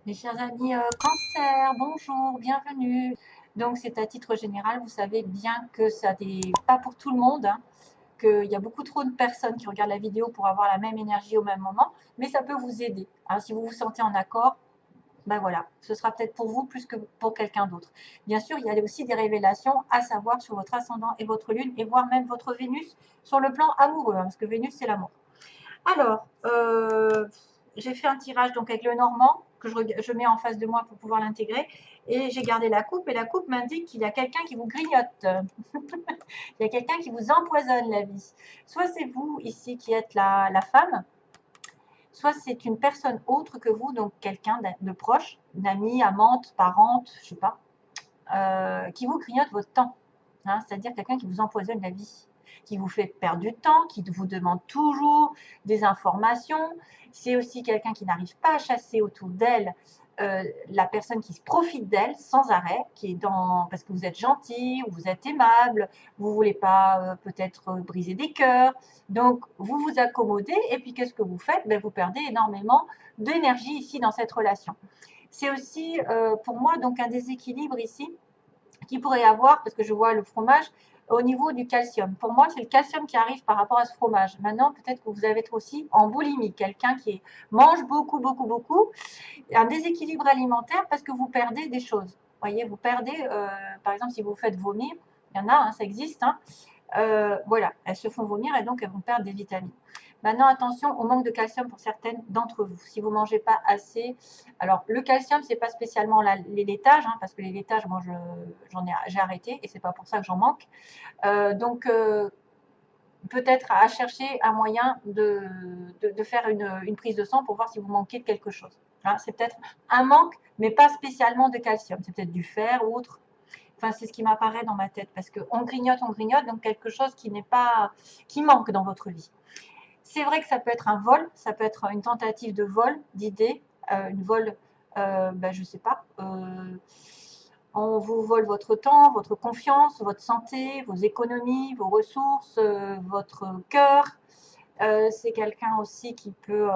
Mes chers amis Cancer, bonjour, bienvenue. Donc c'est à titre général, vous savez bien que ça n'est pas pour tout le monde, hein, qu'il y a beaucoup trop de personnes qui regardent la vidéo pour avoir la même énergie au même moment, mais ça peut vous aider, hein. Si vous vous sentez en accord, ben voilà, ce sera peut-être pour vous plus que pour quelqu'un d'autre. Bien sûr, il y a aussi des révélations à savoir sur votre ascendant et votre lune, et voire même votre Vénus sur le plan amoureux, hein, parce que Vénus c'est l'amour. Alors, j'ai fait un tirage donc avec le normand que je mets en face de moi pour pouvoir l'intégrer. Et j'ai gardé la coupe et la coupe m'indique qu'il y a quelqu'un qui vous grignote. Il y a quelqu'un qui vous empoisonne la vie. Soit c'est vous ici qui êtes la femme, soit c'est une personne autre que vous, donc quelqu'un de proche, d'ami, amante, parente, je sais pas, qui vous grignote votre temps. Hein, c'est-à-dire quelqu'un qui vous empoisonne la vie, qui vous fait perdre du temps, qui vous demande toujours des informations. C'est aussi quelqu'un qui n'arrive pas à chasser autour d'elle la personne qui se profite d'elle sans arrêt, qui est dans parce que vous êtes gentil, ou vous êtes aimable, vous voulez pas peut-être briser des cœurs, donc vous vous accommodez et puis qu'est-ce que vous faites? Ben, vous perdez énormément d'énergie ici dans cette relation. C'est aussi pour moi donc un déséquilibre ici qu'il pourrait y avoir, parce que je vois le fromage, au niveau du calcium. Pour moi, c'est le calcium qui arrive par rapport à ce fromage. Maintenant, peut-être que vous allez être aussi en boulimie, quelqu'un qui mange beaucoup, beaucoup, beaucoup, un déséquilibre alimentaire parce que vous perdez des choses. Vous voyez, vous perdez, par exemple, si vous faites vomir, il y en a, hein, ça existe, hein, voilà, elles se font vomir et donc elles vont perdre des vitamines. Maintenant, attention au manque de calcium pour certaines d'entre vous. Si vous ne mangez pas assez, alors le calcium, c'est pas spécialement les laitages, hein, parce que les laitages, moi, j'ai arrêté et c'est pas pour ça que j'en manque. Donc, peut-être à chercher un moyen de faire une prise de sang pour voir si vous manquez de quelque chose. Hein, c'est peut-être un manque, mais pas spécialement de calcium. C'est peut-être du fer ou autre. Enfin, c'est ce qui m'apparaît dans ma tête, parce qu'on grignote, donc quelque chose qui n'est pas, qui manque dans votre vie. C'est vrai que ça peut être un vol, ça peut être une tentative de vol, d'idée, une vol, ben, je ne sais pas, on vous vole votre temps, votre confiance, votre santé, vos économies, vos ressources, votre cœur. C'est quelqu'un aussi qui peut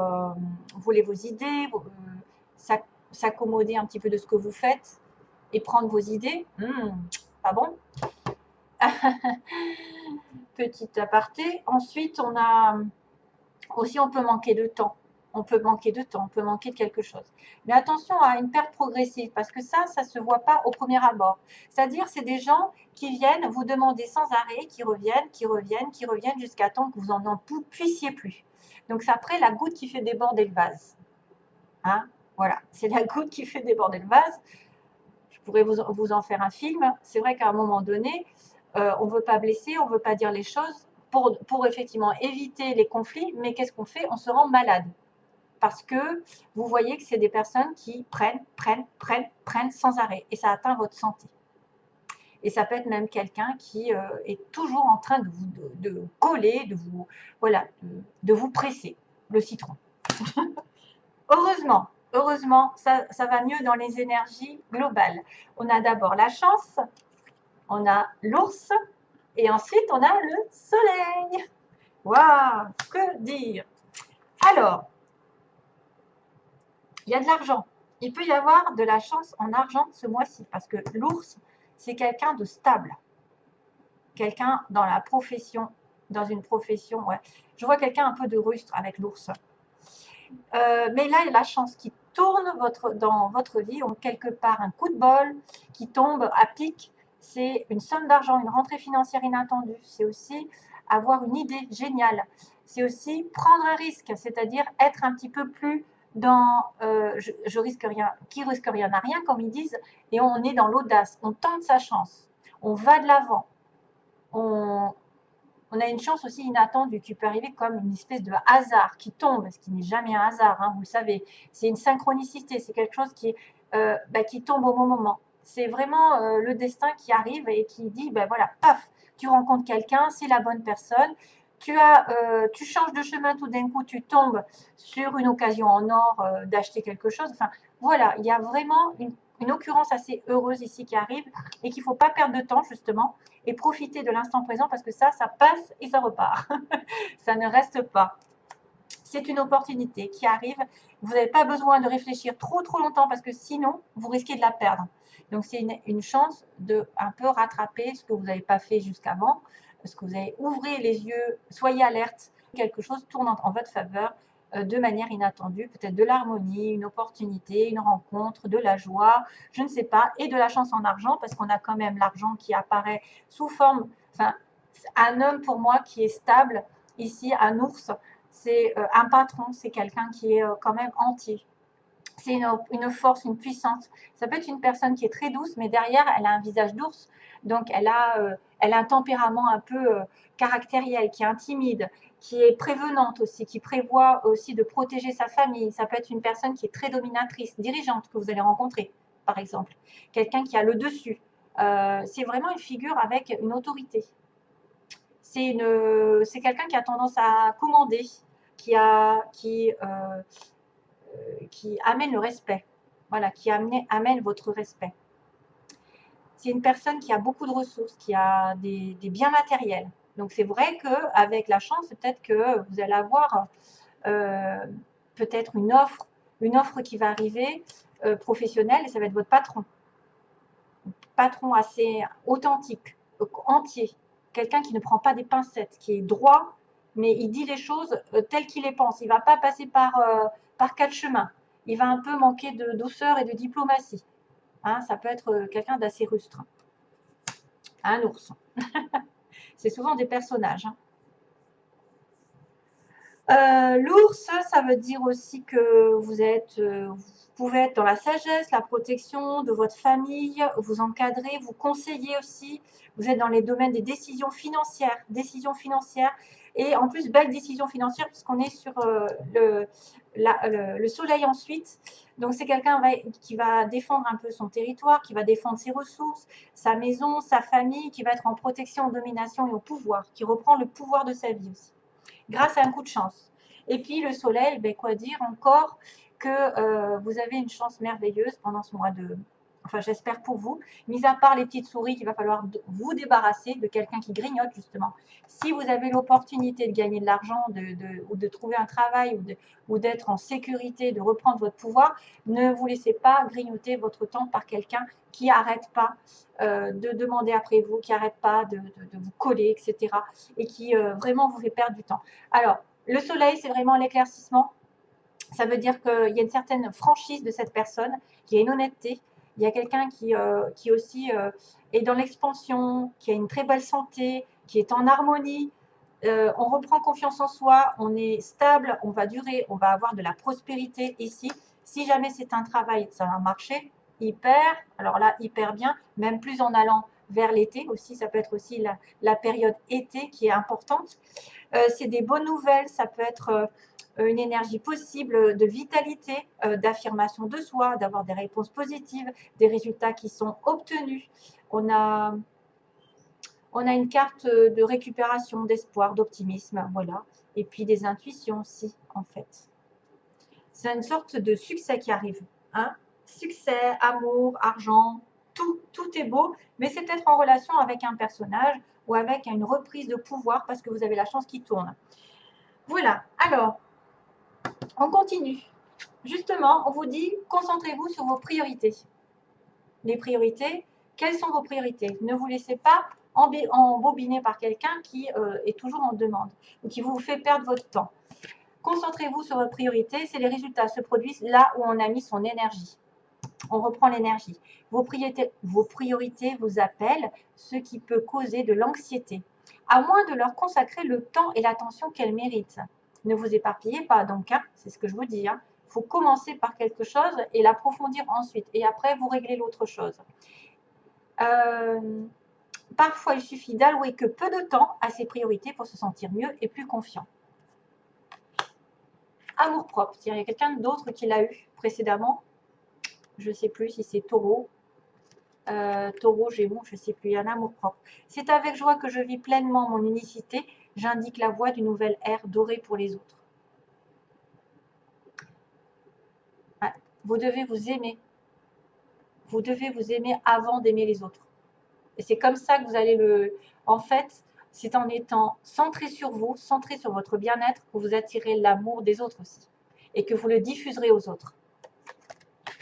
voler vos idées, s'accommoder un petit peu de ce que vous faites et prendre vos idées. Pas bon. Petit aparté. Ensuite, on a aussi, on peut manquer de temps. On peut manquer de temps, on peut manquer de quelque chose. Mais attention à une perte progressive, parce que ça ne se voit pas au premier abord. C'est-à-dire, c'est des gens qui viennent vous demander sans arrêt, qui reviennent, jusqu'à temps que vous n'en puissiez plus. Donc, c'est après la goutte qui fait déborder le vase. Hein, voilà, c'est la goutte qui fait déborder le vase. Je pourrais vous en faire un film. C'est vrai qu'à un moment donné, on ne veut pas blesser, on ne veut pas dire les choses pour effectivement éviter les conflits, mais qu'est-ce qu'on fait? On se rend malade. Parce que vous voyez que c'est des personnes qui prennent sans arrêt. Et ça atteint votre santé. Et ça peut être même quelqu'un qui est toujours en train de coller, voilà, de vous presser le citron. Heureusement, ça va mieux dans les énergies globales. On a d'abord la chance, on a l'ours, et ensuite on a le soleil. Waouh, que dire? Alors, il y a de l'argent. Il peut y avoir de la chance en argent ce mois-ci, parce que l'ours, c'est quelqu'un de stable. Quelqu'un dans la profession, dans une profession, ouais. Je vois quelqu'un un peu de rustre avec l'ours. Mais là, il y a la chance qui tourne dans votre vie, ou quelque part un coup de bol qui tombe à pic. C'est une somme d'argent, une rentrée financière inattendue. C'est aussi avoir une idée géniale. C'est aussi prendre un risque, c'est-à-dire être un petit peu plus dans je risque rien, qui risque rien n'a rien, comme ils disent, et on est dans l'audace. On tente sa chance, on va de l'avant, on a une chance aussi inattendue qui peut arriver comme une espèce de hasard qui tombe, ce qui n'est jamais un hasard, hein, vous le savez. C'est une synchronicité, c'est quelque chose qui tombe au bon moment. C'est vraiment le destin qui arrive et qui dit, ben voilà, paf, tu rencontres quelqu'un, c'est la bonne personne. Tu changes de chemin tout d'un coup, tu tombes sur une occasion en or d'acheter quelque chose. Enfin, voilà, il y a vraiment une occurrence assez heureuse ici qui arrive et qu'il ne faut pas perdre de temps justement et profiter de l'instant présent parce que ça passe et ça repart. Ça ne reste pas. C'est une opportunité qui arrive. Vous n'avez pas besoin de réfléchir trop longtemps parce que sinon, vous risquez de la perdre. Donc, c'est une chance de un peu rattraper ce que vous n'avez pas fait jusqu'avant, ce que vous avez. Ouvrez les yeux, soyez alerte. Quelque chose tourne en votre faveur de manière inattendue, peut-être de l'harmonie, une opportunité, une rencontre, de la joie, je ne sais pas, et de la chance en argent, parce qu'on a quand même l'argent qui apparaît sous forme, enfin, un homme pour moi qui est stable, ici, un ours, c'est un patron, c'est quelqu'un qui est quand même entier. C'est une force, une puissance. Ça peut être une personne qui est très douce, mais derrière, elle a un visage d'ours. Donc, elle a un tempérament un peu caractériel, qui est intimide, qui est prévenante aussi, qui prévoit aussi de protéger sa famille. Ça peut être une personne qui est très dominatrice, dirigeante, que vous allez rencontrer, par exemple. Quelqu'un qui a le dessus. C'est vraiment une figure avec une autorité. C'est quelqu'un qui a tendance à commander, qui amène le respect. Voilà, qui amène votre respect. C'est une personne qui a beaucoup de ressources, qui a des biens matériels. Donc c'est vrai qu'avec la chance, peut-être que vous allez avoir peut-être une offre qui va arriver professionnelle, et ça va être votre patron. Patron assez authentique, entier. Quelqu'un qui ne prend pas des pincettes, qui est droit, mais il dit les choses telles qu'il les pense. Il ne va pas passer par quatre chemins. Il va un peu manquer de douceur et de diplomatie. Hein, ça peut être quelqu'un d'assez rustre. Un ours. C'est souvent des personnages. Hein. L'ours, ça veut dire aussi que vous pouvez être dans la sagesse, la protection de votre famille, vous encadrez, vous conseillez aussi. Vous êtes dans les domaines des décisions financières, et en plus, belle décision financière puisqu'on est sur le soleil ensuite. Donc, c'est quelqu'un qui va défendre un peu son territoire, qui va défendre ses ressources, sa maison, sa famille, qui va être en protection, en domination et au pouvoir, qui reprend le pouvoir de sa vie aussi, grâce à un coup de chance. Et puis, le soleil, ben, quoi dire encore que vous avez une chance merveilleuse pendant ce mois de... Enfin, j'espère pour vous, mis à part les petites souris qu'il va falloir vous débarrasser de quelqu'un qui grignote, justement. Si vous avez l'opportunité de gagner de l'argent ou de trouver un travail ou d'être en sécurité, de reprendre votre pouvoir, ne vous laissez pas grignoter votre temps par quelqu'un qui n'arrête pas de demander après vous, qui n'arrête pas de vous coller, etc. Et qui vraiment vous fait perdre du temps. Alors, le soleil, c'est vraiment l'éclaircissement. Ça veut dire qu'il y a une certaine franchise de cette personne, qu'il y a une honnêteté. Il y a quelqu'un qui aussi est dans l'expansion, qui a une très belle santé, qui est en harmonie. On reprend confiance en soi, on est stable, on va durer, on va avoir de la prospérité ici. Si jamais c'est un travail, ça va marcher hyper, alors là, hyper bien, même plus en allant vers l'été aussi, ça peut être aussi la période été qui est importante. C'est des bonnes nouvelles, ça peut être une énergie possible de vitalité, d'affirmation de soi, d'avoir des réponses positives, des résultats qui sont obtenus. On a une carte de récupération, d'espoir, d'optimisme, voilà. Et puis des intuitions aussi, en fait. C'est une sorte de succès qui arrive. Hein. Succès, amour, argent, tout est beau, mais c'est peut-être en relation avec un personnage ou avec une reprise de pouvoir parce que vous avez la chance qui tourne. Voilà, alors, on continue. Justement, on vous dit, concentrez-vous sur vos priorités. Les priorités, quelles sont vos priorités? Ne vous laissez pas embobiner par quelqu'un qui est toujours en demande ou qui vous fait perdre votre temps. Concentrez-vous sur vos priorités, c'est les résultats se produisent là où on a mis son énergie. On reprend l'énergie. Vos priorités vous appellent, ce qui peut causer de l'anxiété, à moins de leur consacrer le temps et l'attention qu'elles méritent. Ne vous éparpillez pas, donc, hein, c'est ce que je vous dis. Hein. Il faut commencer par quelque chose et l'approfondir ensuite. Et après, vous réglez l'autre chose. Parfois, il suffit d'allouer que peu de temps à ses priorités pour se sentir mieux et plus confiant. Amour-propre. Il y a quelqu'un d'autre qui l'a eu précédemment. Je ne sais plus si c'est Taureau. Taureau, Gémeaux, je ne sais plus. Il y a un amour-propre. C'est avec joie que je vis pleinement mon unicité. J'indique la voie d'une nouvelle ère dorée pour les autres. Ouais. Vous devez vous aimer. Vous devez vous aimer avant d'aimer les autres. Et c'est comme ça que vous allez en fait, c'est en étant centré sur vous, centré sur votre bien-être, que vous attirez l'amour des autres aussi. Et que vous le diffuserez aux autres.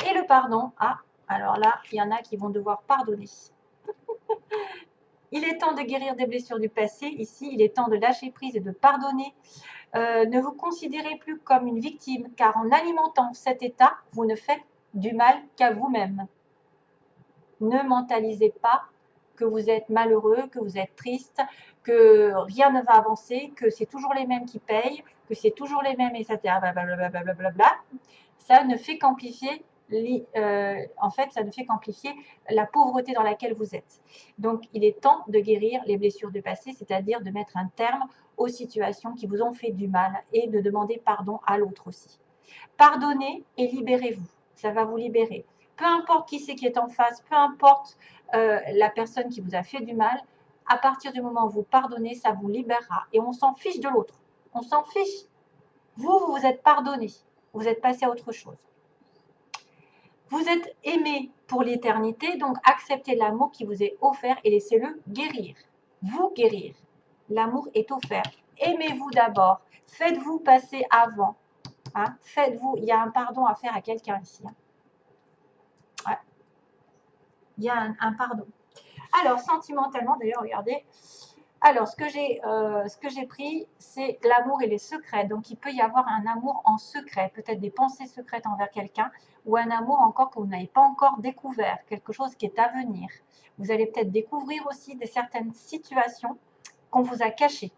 Et le pardon, alors là, il y en a qui vont devoir pardonner. Il est temps de guérir des blessures du passé. Ici, il est temps de lâcher prise et de pardonner. Ne vous considérez plus comme une victime, car en alimentant cet état, vous ne faites du mal qu'à vous-même. Ne mentalisez pas que vous êtes malheureux, que vous êtes triste, que rien ne va avancer, que c'est toujours les mêmes qui payent, que c'est toujours les mêmes, etc. Blablabla. Ça ne fait qu'amplifier ça ne fait qu'amplifier la pauvreté dans laquelle vous êtes. Donc, il est temps de guérir les blessures du passé, c'est-à-dire de mettre un terme aux situations qui vous ont fait du mal et de demander pardon à l'autre aussi. Pardonnez et libérez-vous. Ça va vous libérer. Peu importe qui c'est qui est en face, peu importe la personne qui vous a fait du mal, à partir du moment où vous pardonnez, ça vous libérera. Et on s'en fiche de l'autre. On s'en fiche. Vous vous êtes pardonné. Vous êtes passé à autre chose. Vous êtes aimé pour l'éternité, donc acceptez l'amour qui vous est offert et laissez-le guérir. Vous guérir. L'amour est offert. Aimez-vous d'abord. Faites-vous passer avant. Hein? Faites-vous. Il y a un pardon à faire à quelqu'un ici. Hein? Ouais. Il y a un pardon. Alors, sentimentalement, d'ailleurs, regardez. Alors, ce que j'ai pris, c'est l'amour et les secrets. Donc, il peut y avoir un amour en secret, peut-être des pensées secrètes envers quelqu'un, ou un amour encore que vous n'avez pas encore découvert, quelque chose qui est à venir. Vous allez peut-être découvrir aussi certaines situations qu'on vous a cachées.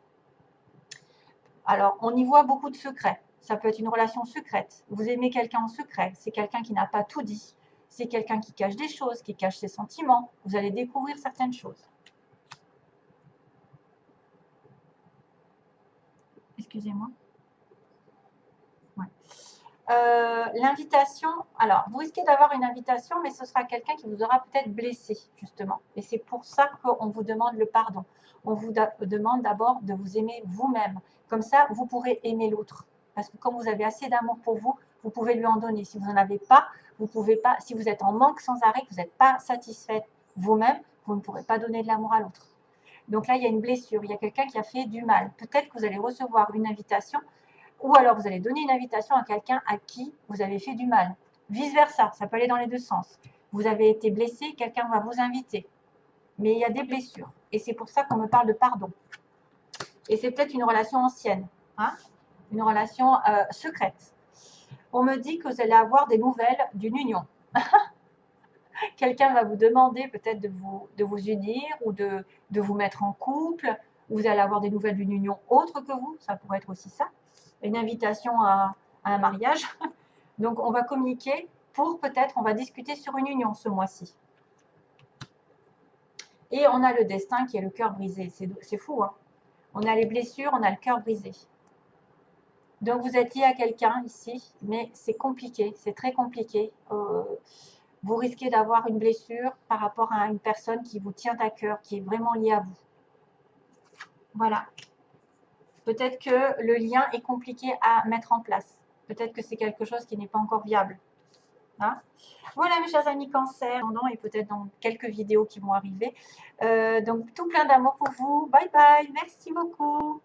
Alors, on y voit beaucoup de secrets. Ça peut être une relation secrète. Vous aimez quelqu'un en secret. C'est quelqu'un qui n'a pas tout dit. C'est quelqu'un qui cache des choses, qui cache ses sentiments. Vous allez découvrir certaines choses. Excusez-moi. Ouais. L'invitation, alors vous risquez d'avoir une invitation, mais ce sera quelqu'un qui vous aura peut-être blessé, justement. Et c'est pour ça qu'on vous demande le pardon. On vous demande d'abord de vous aimer vous-même. Comme ça, vous pourrez aimer l'autre. Parce que comme vous avez assez d'amour pour vous, vous pouvez lui en donner. Si vous n'en avez pas, vous pouvez pas. Si vous êtes en manque sans arrêt, que vous n'êtes pas satisfait vous-même, vous ne pourrez pas donner de l'amour à l'autre. Donc là, il y a une blessure, il y a quelqu'un qui a fait du mal. Peut-être que vous allez recevoir une invitation, ou alors vous allez donner une invitation à quelqu'un à qui vous avez fait du mal. Vice-versa, ça peut aller dans les deux sens. Vous avez été blessé, quelqu'un va vous inviter. Mais il y a des blessures. Et c'est pour ça qu'on me parle de pardon. Et c'est peut-être une relation ancienne, hein, une relation secrète. On me dit que vous allez avoir des nouvelles d'une union. Quelqu'un va vous demander peut-être de vous unir ou de vous mettre en couple. Vous allez avoir des nouvelles d'une union autre que vous. Ça pourrait être aussi ça. Une invitation à un mariage. Donc, on va communiquer pour peut-être, on va discuter sur une union ce mois-ci. Et on a le destin qui est le cœur brisé. C'est fou, hein. On a les blessures, on a le cœur brisé. Donc, vous êtes lié à quelqu'un ici, mais c'est compliqué, c'est très compliqué. Vous risquez d'avoir une blessure par rapport à une personne qui vous tient à cœur, qui est vraiment liée à vous. Voilà. Peut-être que le lien est compliqué à mettre en place. Peut-être que c'est quelque chose qui n'est pas encore viable. Hein? Voilà mes chers amis cancer, et peut-être dans quelques vidéos qui vont arriver. Donc tout plein d'amour pour vous. Bye bye, merci beaucoup.